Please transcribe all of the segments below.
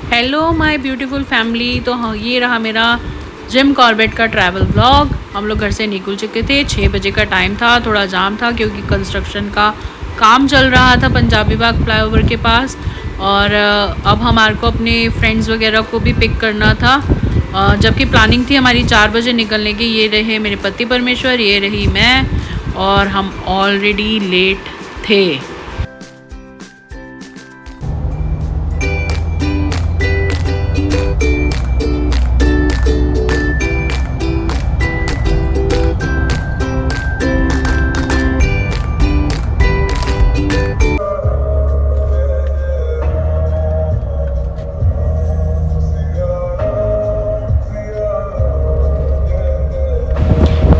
Hello my beautiful family. तो हाँ, ये रहा मेरा जिम कॉर्बेट का ट्रैवल व्लॉग। हम लोग घर से निकल चुके थे, 6 बजे का टाइम था। थोड़ा जाम था क्योंकि कंस्ट्रक्शन का काम चल रहा था पंजाबी बाग फ्लाईओवर के पास। और अब हमारे को अपने फ्रेंड्स वगैरह को भी पिक करना था, जबकि प्लानिंग थी हमारी 4 बजे निकलने की। ये रहे मेरे पति परमेश्वर, ये रही मैं, और हम ऑलरेडी लेट थे।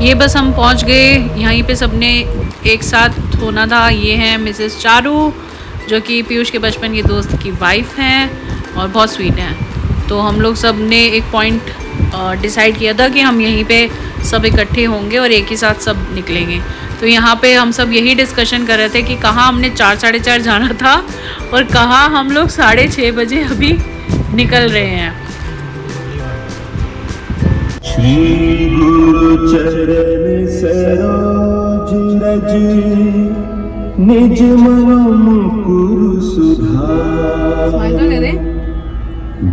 ये बस हम पहुंच गए, यहीं पे सबने एक साथ होना था। ये हैं मिसेस चारू, जो कि पीयूष के बचपन के दोस्त की वाइफ हैं और बहुत स्वीट हैं। तो हम लोग सब ने एक पॉइंट डिसाइड किया था कि हम यहीं पे सब इकट्ठे होंगे और एक ही साथ सब निकलेंगे। तो यहाँ पे हम सब यही डिस्कशन कर रहे थे कि कहाँ हमने 4 साढ़े 4 जाना था और कहाँ हम लोग 6:30 बजे अभी निकल रहे हैं। श्री गुरु चरण सरोज रज निज मनो मुकुर सुधार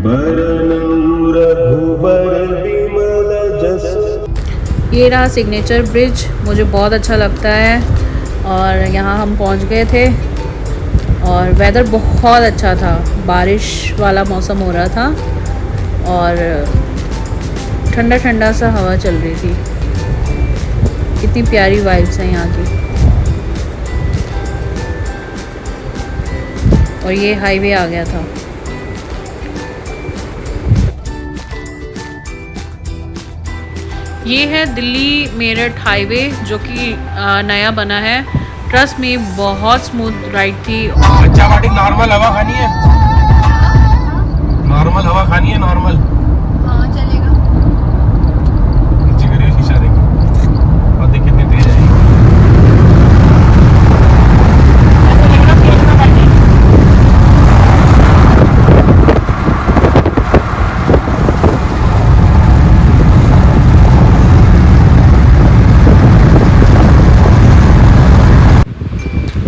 बरनउँ रघुबर विमल जस। ये रहा सिग्नेचर ब्रिज, मुझे बहुत अच्छा लगता है। और यहाँ हम पहुँच गए थे और वेदर बहुत अच्छा था, बारिश वाला मौसम हो रहा था और ठंडा ठंडा सा हवा चल रही थी। कितनी प्यारी वाइब्स हैं यहाँ की। और ये हाईवे आ गया था। ये है दिल्ली मेरठ हाईवे, जो कि नया बना है। ट्रस्ट में बहुत स्मूथ राइड थी। अच्छा बाटी नॉर्मल हवा खानी है, नॉर्मल हवा खानी है, नॉर्मल। हाँ चलेगा। नीचे करिए शीशा देखिए, और देखिए कितनी तेज है।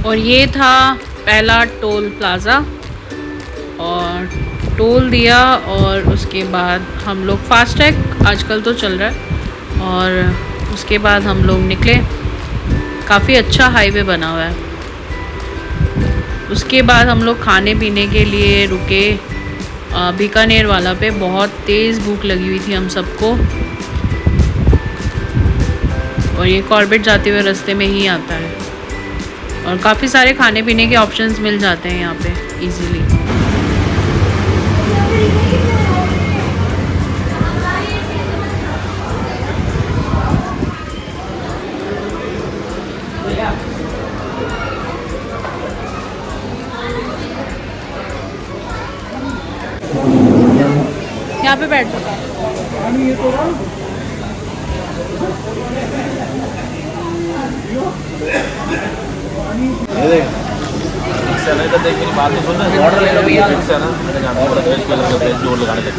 और ये था पहला टोल प्लाज़ा, और टोल दिया और उसके बाद हम लोग फास्टैग आजकल तो चल रहा है, और उसके बाद हम लोग निकले। काफ़ी अच्छा हाईवे बना हुआ है। उसके बाद हम लोग खाने पीने के लिए रुके बीकानेर वाला पे। बहुत तेज़ भूख लगी हुई थी हम सबको। और ये कॉर्बेट जाते हुए रास्ते में ही आता है और काफ़ी सारे खाने पीने के ऑप्शंस मिल जाते हैं यहाँ पे इजीली। यहाँ पे बैठ सकता देख मेरी बात तो सुन, ऑर्डर ले लो भैया। फिक्स है ना, मैंने जाना पड़ा वेज कलर का जोड़ लगाने तक।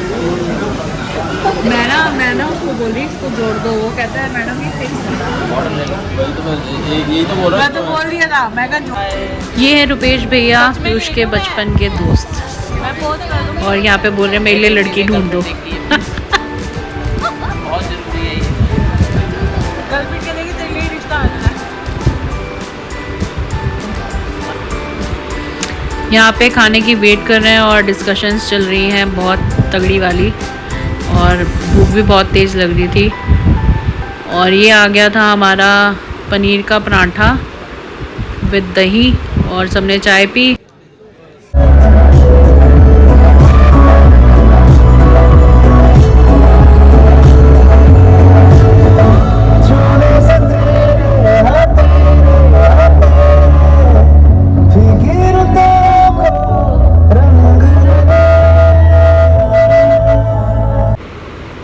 मैं ना उसको बोल रही इसको जोड़ दो, वो कहता है मैडम ये फिक्स है। ऑर्डर ले लो, वही तो मैं यही तो बोल रहा हूँ। मैं तो बोल दिया था, मैं कहा। ये है रुपेश भैया, पीयूष के बचपन के दोस्त। और यहाँ पे बोल रहे मेरे लिए लड़की ढूंढ दो। बहुत जरूरी है ये। गर्लफ्रेंड के लिए तेरे लिए रिश्ता आ जाना है। यहाँ पे खाने की वेट कर रहे हैं और डिस्कशंस चल रही हैं बहुत तगड़ी वाली, और भूख भी बहुत तेज़ लग रही थी। और ये आ गया था हमारा पनीर का पराठा विद दही, और सबने चाय पी।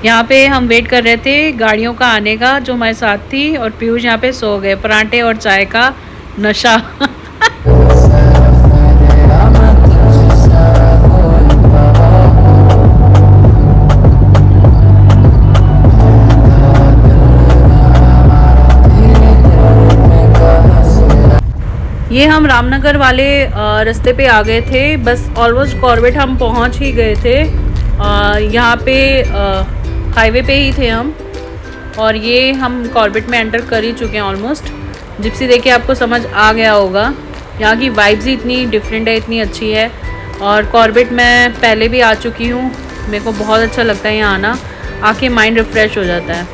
यहाँ पे हम वेट कर रहे थे गाड़ियों का आने का, जो हमारे साथ थी, और पीयूष यहाँ पे सो गए। पराठे और चाय का नशा। ये हम रामनगर वाले रास्ते पे आ गए थे, बस ऑलमोस्ट कॉर्बेट हम पहुंच ही गए थे। यहाँ पे हाईवे पे ही थे हम, और ये हम कॉर्बेट में एंटर कर ही चुके हैं ऑलमोस्ट। जिप्सी देखे आपको समझ आ गया होगा, यहाँ की वाइब्स ही इतनी डिफरेंट है, इतनी अच्छी है। और कॉर्बेट मैं पहले भी आ चुकी हूँ, मेरे को बहुत अच्छा लगता है यहाँ आना, आके माइंड रिफ़्रेश हो जाता है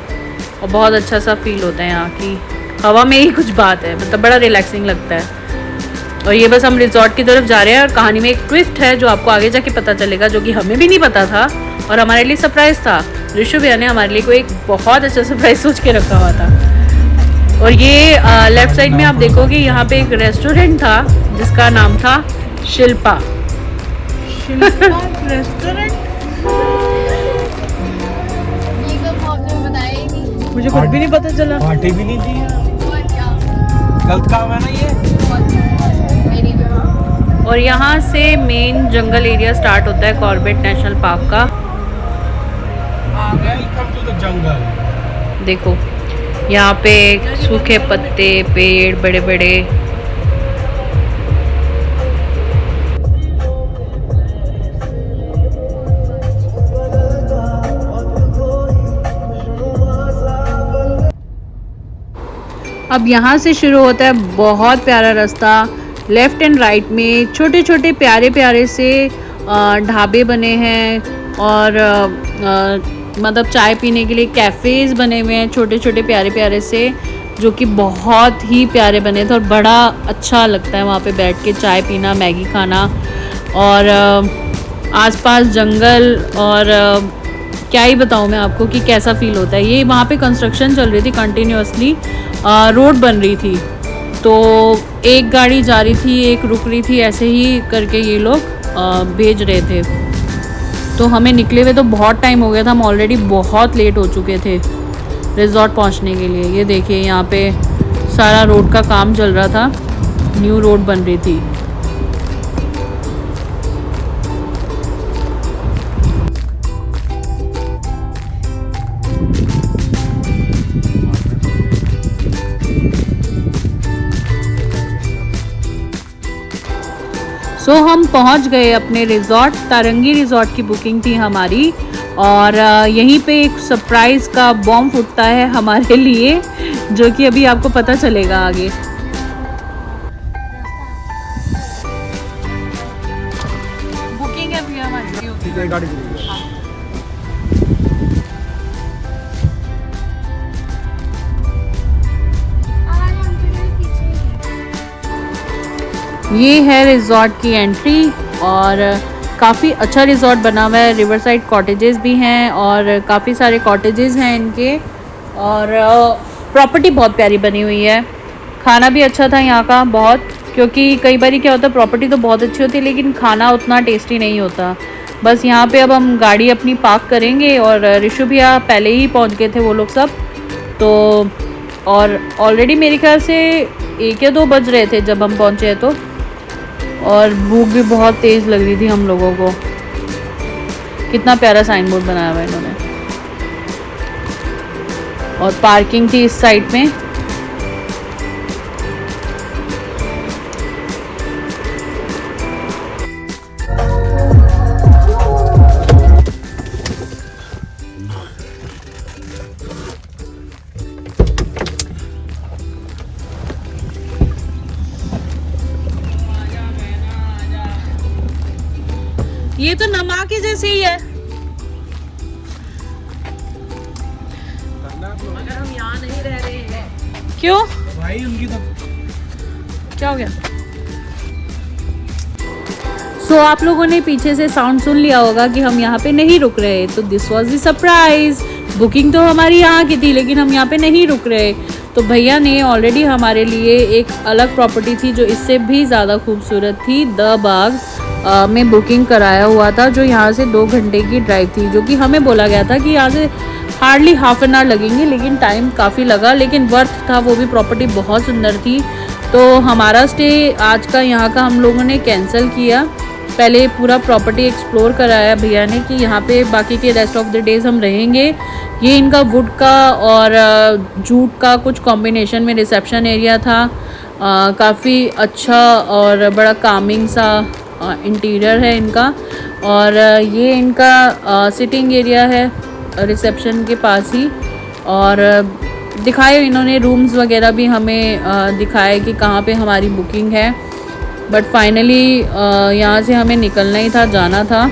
और बहुत अच्छा सा फील होता है। यहाँ की हवा में ही कुछ बात है, मतलब बड़ा रिलैक्सिंग लगता है। और ये बस हम रिजॉर्ट की तरफ जा रहे हैं, और कहानी में एक ट्विस्ट है जो आपको आगे जाके पता चलेगा, जो कि हमें भी नहीं पता था और हमारे लिए सरप्राइज़ था। ऋषु भैया ने हमारे लिए कोई एक बहुत अच्छा सरप्राइज़ सोच के रखा हुआ था। और ये लेफ़्ट साइड में आप देखोगे यहाँ पे एक रेस्टोरेंट था जिसका नाम था शिल्पा रेस्टोरेंट। ये कब आपने बताया ही नहीं। मुझे कुछ भी नहीं पता चला। पार्टी भी नहीं दी और क्या गलत काम है ना ये। और यहाँ से मेन जंगल एरिया स्टार्ट होता है कॉर्बेट नेशनल पार्क का। Welcome to the jungle. देखो यहाँ पे सूखे पत्ते, पेड़ बड़े बड़े। अब यहाँ से शुरू होता है बहुत प्यारा रास्ता। लेफ़्ट एंड राइट में छोटे छोटे प्यारे प्यारे से ढाबे बने हैं, और मतलब चाय पीने के लिए कैफ़ेज़ बने हुए हैं छोटे छोटे प्यारे प्यारे से, जो कि बहुत ही प्यारे बने थे और बड़ा अच्छा लगता है वहाँ पे बैठ के चाय पीना, मैगी खाना। और आसपास जंगल, और क्या ही बताऊँ मैं आपको कि कैसा फ़ील होता है। ये वहाँ पे कंस्ट्रक्शन चल रही थी कंटिन्यूअसली, रोड बन रही थी, तो एक गाड़ी जा रही थी, एक रुक रही थी, ऐसे ही करके ये लोग भेज रहे थे। तो हमें निकले हुए तो बहुत टाइम हो गया था, हम ऑलरेडी बहुत लेट हो चुके थे रिजॉर्ट पहुंचने के लिए। ये देखिए यहाँ पे सारा रोड का काम चल रहा था, न्यू रोड बन रही थी। सो हम पहुंच गए अपने रिज़ॉर्ट। तारंगी रिज़ॉर्ट की बुकिंग थी हमारी, और यहीं पे एक सरप्राइज़ का बॉम्ब फूटता है हमारे लिए, जो कि अभी आपको पता चलेगा आगे। बुकिंग है भैया हमारी। गाड़ी ये है रिज़ॉर्ट की एंट्री, और काफ़ी अच्छा रिज़ॉर्ट बना हुआ है। रिवर साइड कॉटेजेस भी हैं, और काफ़ी सारे कॉटेजेस हैं इनके, और प्रॉपर्टी बहुत प्यारी बनी हुई है। खाना भी अच्छा था यहाँ का बहुत, क्योंकि कई बार क्या होता है, प्रॉपर्टी तो बहुत अच्छी होती है लेकिन खाना उतना टेस्टी नहीं होता। बस यहाँ पे अब हम गाड़ी अपनी पार्क करेंगे, और ऋषु भैया पहले ही पहुँच गए थे वो लोग सब, तो और ऑलरेडी मेरे ख्याल से 1 या 2 बज रहे थे जब हम पहुँचे, तो और भूख भी बहुत तेज़ लग रही थी हम लोगों को। कितना प्यारा साइन बोर्ड बनाया हुआ है इन्होंने, और पार्किंग थी इस साइड में। ये तो नमा के जैसे ही है। अगर हम यहाँ नहीं रह रहे हैं। क्यों भाई उनकी तो क्या हो गया? सो आप लोगों ने पीछे से साउंड सुन लिया होगा कि हम यहाँ पे नहीं रुक रहे, तो this was the surprise. Booking तो हमारी यहाँ की थी लेकिन हम यहाँ पे नहीं रुक रहे। तो भैया ने ऑलरेडी हमारे लिए एक अलग प्रॉपर्टी थी जो इससे भी ज़्यादा खूबसूरत थी, द बाग में बुकिंग कराया हुआ था, जो यहाँ से 2 घंटे की ड्राइव थी, जो कि हमें बोला गया था कि यहाँ से हार्डली हाफ एन आवर लगेंगे, लेकिन टाइम काफ़ी लगा, लेकिन वर्थ था। वो भी प्रॉपर्टी बहुत सुंदर थी। तो हमारा स्टे आज का यहाँ का हम लोगों ने कैंसिल किया। पहले पूरा प्रॉपर्टी एक्सप्लोर कराया भैया ने कि यहाँ पे बाकी के रेस्ट ऑफ द डेज़ हम रहेंगे। ये इनका वुड का और जूट का कुछ कॉम्बिनेशन में रिसेप्शन एरिया था। काफ़ी अच्छा और बड़ा कामिंग सा इंटीरियर है इनका। और ये इनका सिटिंग एरिया है रिसेप्शन के पास ही। और दिखाए इन्होंने रूम्स वगैरह भी हमें दिखाए कि कहाँ पे हमारी बुकिंग है। बट फाइनली यहाँ से हमें निकलना ही था, जाना था।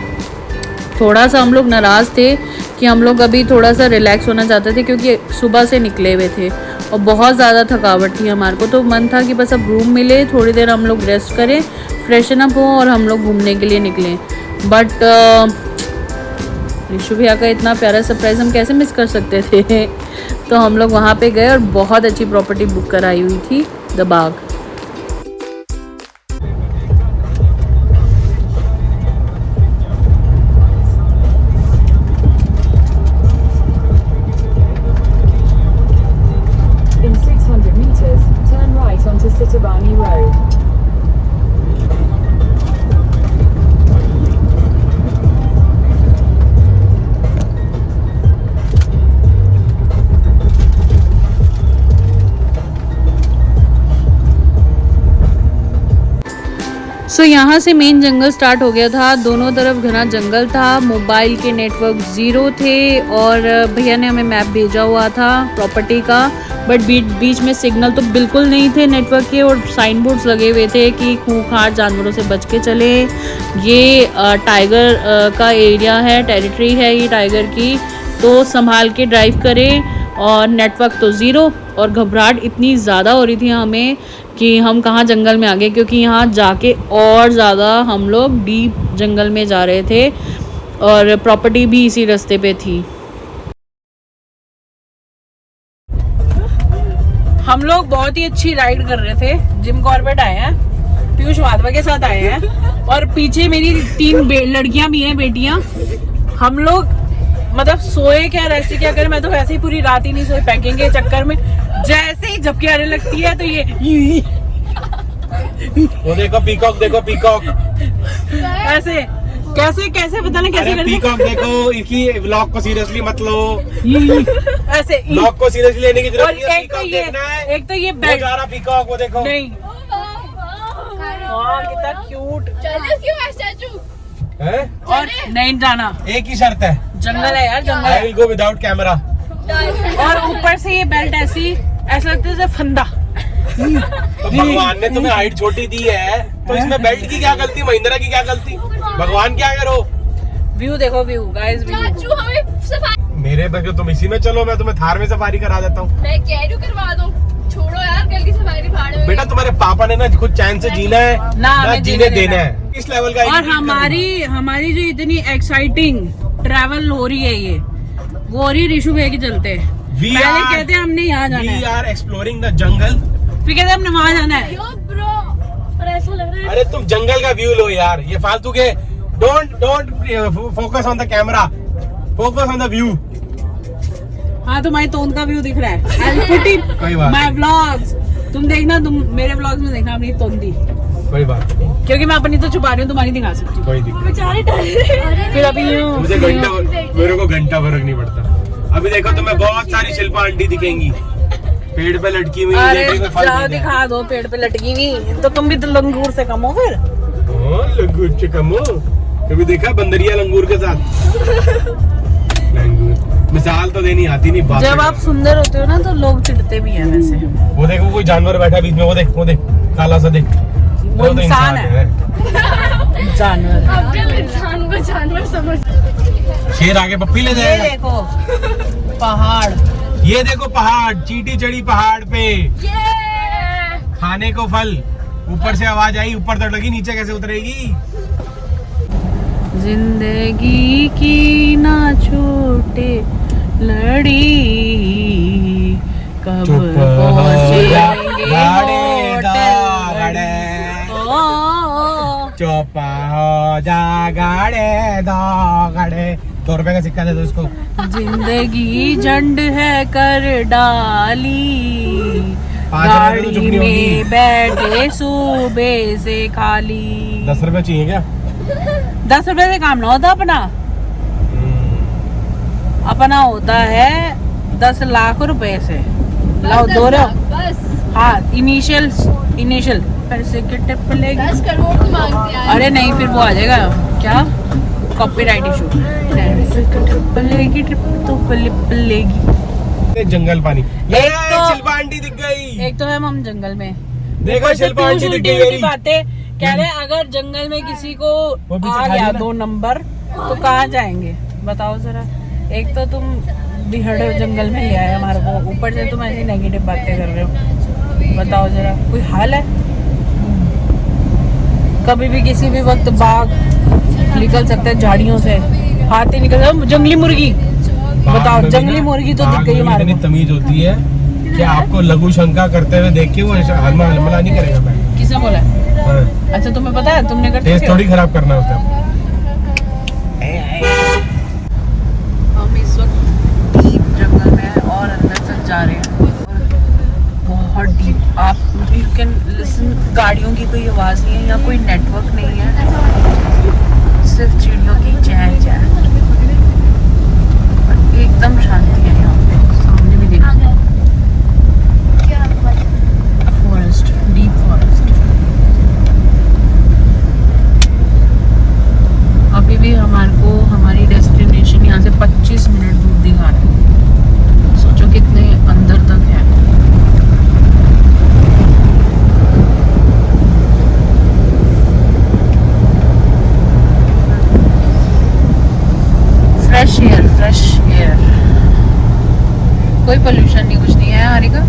थोड़ा सा हम लोग नाराज़ थे कि हम लोग अभी थोड़ा सा रिलैक्स होना चाहते थे क्योंकि सुबह से निकले हुए थे और बहुत ज़्यादा थकावट थी हमारे को। तो मन था कि बस अब रूम मिले, थोड़ी देर हम लोग रेस्ट करें, फ्रेशन अप हो और हम लोग घूमने के लिए निकलें। बट ऋषु भैया का इतना प्यारा सरप्राइज़ हम कैसे मिस कर सकते थे। तो हम लोग वहाँ पे गए और बहुत अच्छी प्रॉपर्टी बुक कराई हुई थी, the Bagh. In 600 meters, turn right onto Sitabani Road. सो यहाँ से मेन जंगल स्टार्ट हो गया था। दोनों तरफ घना जंगल था, मोबाइल के नेटवर्क ज़ीरो थे और भैया ने हमें मैप भेजा हुआ था प्रॉपर्टी का। बट बीच में सिग्नल तो बिल्कुल नहीं थे नेटवर्क के और साइन बोर्ड्स लगे हुए थे कि खूंखार जानवरों से बच के चले। ये टाइगर का एरिया है, टेरिटरी है ये टाइगर की, तो संभाल के ड्राइव करें। और नेटवर्क तो ज़ीरो और घबराहट इतनी ज़्यादा हो रही थी हमें कि हम कहाँ जंगल में आ गए, क्योंकि यहाँ जाके और ज़्यादा हम लोग डीप जंगल में जा रहे थे और प्रॉपर्टी भी इसी रास्ते पे थी। हम लोग बहुत ही अच्छी राइड कर रहे थे। जिम कॉर्बेट आए हैं, पीयूष वाधवा के साथ आए हैं और पीछे मेरी 3 लड़कियां भी हैं, बेटियां। हम लोग मतलब सोए क्या, रेस्ट क्या करें। मैं तो वैसे ही पूरी रात ही नहीं सोई पैकिंग के चक्कर में। जैसे ही झपकी आने लगती है तो ये वो देखो पीकॉक, देखो पीकॉक ऐसे कैसे कैसे पता नहीं कैसे करते। पीकॉक देखो, इसकी व्लॉग को सीरियसली मत लो, ऐसे व्लॉग को सीरियसली लेने की जरूरत नहीं है। एक तो ये वो बेड जा रहा पीकॉक, वो देखो। नहीं, हाँ कितना क्यूट है। और नहीं जाना, एक ही शर्त है, जंगल है यार, जंगल आई है। Will go without camera. और ऊपर से ये बेल्ट ऐसा लगता है जैसे फंदा। तो भगवान ने तुम्हें हाइट छोटी दी है तो इसमें बेल्ट की क्या गलती, महिंद्रा की क्या गलती, भगवान क्या करो। व्यू देखो, व्यू गाइस, चाचू हमें सफारी, मेरे बगैर तुम इसी में चलो, मैं तुम्हें थार में सफारी करा देता हूँ। मैं कह रही हूँ करवा दो, छोड़ो यार कल की सफारी भाड़ में। बेटा तुम्हारे पापा ने ना खुद चैन से जीना है ना हमें जीने देना है। इस लेवल का और हमारी जो इतनी एक्साइटिंग ट्रैवल हो रही है ये, वो हो रही है ऋषु भैया के चलते। पहले कहते हैं हमने यहाँ जाना है, we are exploring the jungle, फिर कहते हैं हमने वहाँ जाना है। यो ब्रो, और ऐसा लग रहा है अरे तुम जंगल का व्यू लो यार, ये फालतू के don't focus on the camera, focus on the view. हाँ, तुम्हारी तोंद का व्यू दिख रहा है। I'll put it कोई बात my vlogs। तुम देखना, तुम मेरे व्लॉग्स में देखना अपनी तोंदी, कोई बात नहीं, क्योंकि मैं अपनी तो छुपा रही हूँ, तुम्हारी दिखा सकती हूँ। कोई दिक्कत बेचारे डर रहे हैं। फिर अभी मुझे घंटा, मेरे को घंटा फर्क नहीं पड़ता। अभी देखो तुम्हें बहुत सारी शिल्पा आंटी दिखेंगी पेड़ पे लटकी हुई। अरे जाओ दिखा दो, पेड़ पे लटकी हुई। तो तुम भी तो लंगूर से कम हो फिर। लंगूर से कम हो, कभी देखा बंदरिया लंगूर के साथ? लंगूर मिसाल तो देनी आती नहीं, बात जब आप सुंदर होते हो ना तो लोग चिढ़ते भी हैं वैसे। वो देखो कोई जानवर बैठा बीच में, वो देख काला सा देख, वो तो इंसान है। जानवर है। अब जब इंसान को जानवर समझ। शेर आगे पप्पी ले ये जाएगा। देखो पहाड़, ये देखो पहाड़, चींटी चढ़ी पहाड़ पे, ये खाने को फल। ऊपर से आवाज आई, ऊपर तो लगी, नीचे कैसे उतरेगी? जिंदगी की ना छूटे लड़ी, कब पहुंचेंगे चुप हो जा गाड़े दौड़े। 2 रुपए का सिक्का दे दो उसको। जिंदगी झंड है कर डाली, 5 रुपए तो गाड़ी चुकनी होगी। में बैठे सूबे से खाली। 10 रुपए चाहिए क्या? 10 रुपए से काम ना होता अपना, अपना होता है 10 लाख रुपए से। लाओ दो रहो। बस हाँ, इनिशियल इनिशियल पैसे के टिप लेगी। 10 करोड़ तो मांगते हैं। अरे नहीं, फिर वो आ जाएगा क्या, कॉपीराइट इशू। ट्रिप तो फ्लिप लेगी। जंगल पानी, एक तो- शिल्पा आंटी दिख गई। एक तो है हम जंगल में, देखो शिल्पा आंटी दिख गई मेरी। बातें कह रहे हैं, अगर जंगल में किसी को वो पीछे आ खा गया रही ना। 2 नंबर तो कहाँ जाएंगे बताओ जरा। एक तो तुम बिहड़ जंगल में ले आए हमारे को, ऊपर से तुम ऐसी नेगेटिव बातें कर रहे हो, बताओ जरा कोई हाल है। कभी भी किसी भी वक्त बाघ निकल सकता है झाड़ियों से, हाथी निकल सकता है, जंगली मुर्गी बताओ, बाघ में जंगली भी ना- मुर्गी तो बाघ दिख गई में भी हमारे इतनी को। तमीज होती है कि आपको लघु शंका करते हुए देख के वो हमला नहीं करेगा। मैं किसने बोला? अच्छा तुम्हें पता है, तुमने कर टेस्ट थोड़ी खराब करना होता है। हम इस वक्त डीप जंगल में हैं और अंदर तक जा रहे हैं, बहुत डीप। आप यू कैन लिसन, गाड़ियों की कोई आवाज़ नहीं है, यहाँ कोई नेटवर्क नहीं है, सिर्फ चिड़ियों की चहल चहल, एकदम शांति है यहाँ पे। सामने भी देखिए फॉरेस्ट, डीप फॉरेस्ट। अभी भी हमारे को हमारी डेस्टिनेशन यहाँ से 25 मिनट दूर दिखा रहा है, सोचो कितने अंदर तक है। फ्रेश एयर, फ्रेश एयर, कोई पोल्यूशन नहीं, कुछ नहीं है हारिका।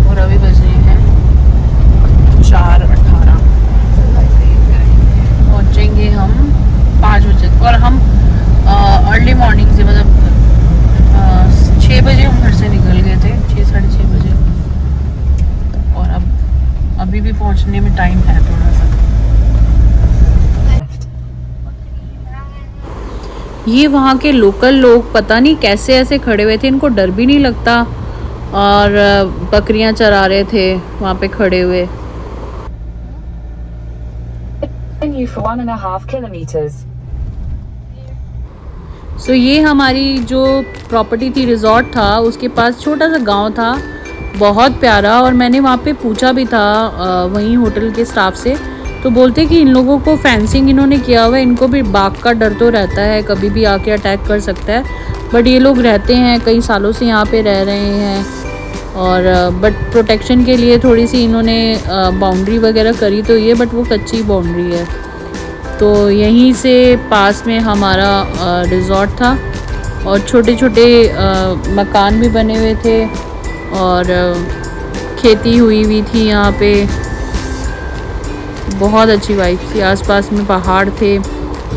और अभी बज रहे हैं 4:18, पहुंचेंगे हम 5 बजे। और हम अर्ली मॉर्निंग से, मतलब 6 बजे हम घर से निकल गए थे, 6 साढ़े 6 बजे। और अब अभी भी पहुंचने में टाइम है थोड़ा सा। ये वहाँ के लोकल लोग पता नहीं कैसे ऐसे खड़े हुए थे, इनको डर भी नहीं लगता, और बकरियां चरा रहे थे वहाँ पे खड़े हुए। Continue for 1.5 kilometers. सो ये हमारी जो प्रॉपर्टी थी, रिजॉर्ट था, उसके पास छोटा सा गांव था, बहुत प्यारा। और मैंने वहाँ पे पूछा भी था वहीं होटल के स्टाफ से, तो बोलते कि इन लोगों को फेंसिंग इन्होंने किया हुआ है, इनको भी बाघ का डर तो रहता है, कभी भी आके अटैक कर सकता है, बट ये लोग रहते हैं, कई सालों से यहाँ पे रह रहे हैं। और बट प्रोटेक्शन के लिए थोड़ी सी इन्होंने बाउंड्री वगैरह करी तो ये, बट वो कच्ची बाउंड्री है। तो यहीं से पास में हमारा रिज़ॉर्ट था, और छोटे छोटे मकान भी बने हुए थे, और खेती हुई थी यहाँ पे। बहुत अच्छी वाइब थी, आसपास में पहाड़ थे,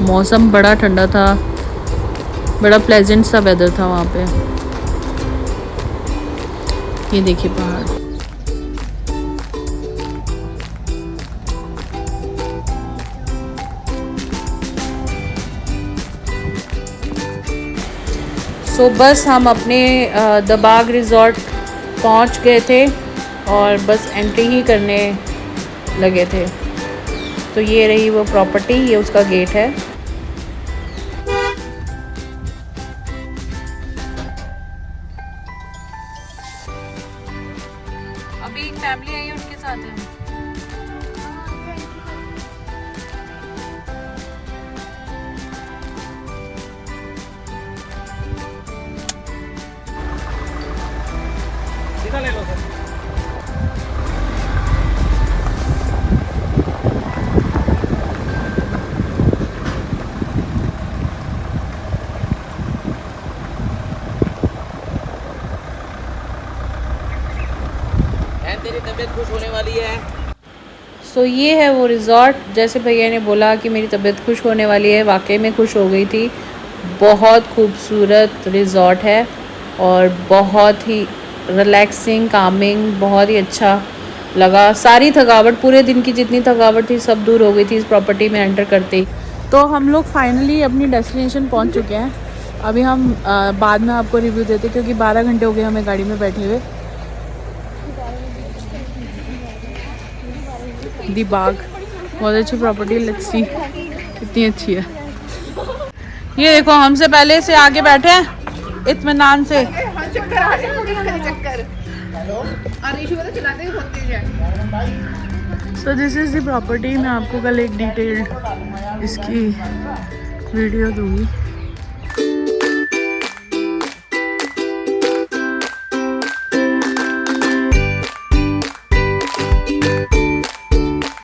मौसम बड़ा ठंडा था, बड़ा प्लेजेंट सा वेदर था वहाँ पे। ये देखिए पहाड़। सो बस हम अपने द बाग रिज़ॉर्ट पहुँच गए थे, और बस एंट्री ही करने लगे थे। तो ये रही वो प्रॉपर्टी, ये उसका गेट है। अभी एक फैमिली आई है, उनके साथ है। सीधा ले लो सर। तेरी तबीयत खुश होने वाली है। सो ये है वो रिज़ॉर्ट, जैसे भैया ने बोला कि मेरी तबीयत खुश होने वाली है, वाकई में खुश हो गई थी। बहुत खूबसूरत रिज़ॉर्ट है, और बहुत ही रिलैक्सिंग, कामिंग, बहुत ही अच्छा लगा। सारी थकावट, पूरे दिन की जितनी थकावट थी, सब दूर हो गई थी इस प्रॉपर्टी में एंटर करते ही। तो हम लोग फाइनली अपनी डेस्टिनेशन पहुंच चुके हैं। अभी हम बाद में आपको रिव्यू देते, क्योंकि 12 घंटे हो गए हमें गाड़ी में बैठे हुए। दी बाग बहुत अच्छी प्रॉपर्टी, लेट्स सी कितनी अच्छी है। ये देखो, हमसे पहले से आगे बैठे हैं इत्मीनान से। हाँ चक्कर आ रहे हैं मुझे खाली चक्कर और ईशु को तो चलाते ही बहुत तेज है। So this is the property. मैं आपको कल एक डिटेल्ड इसकी वीडियो दूंगी।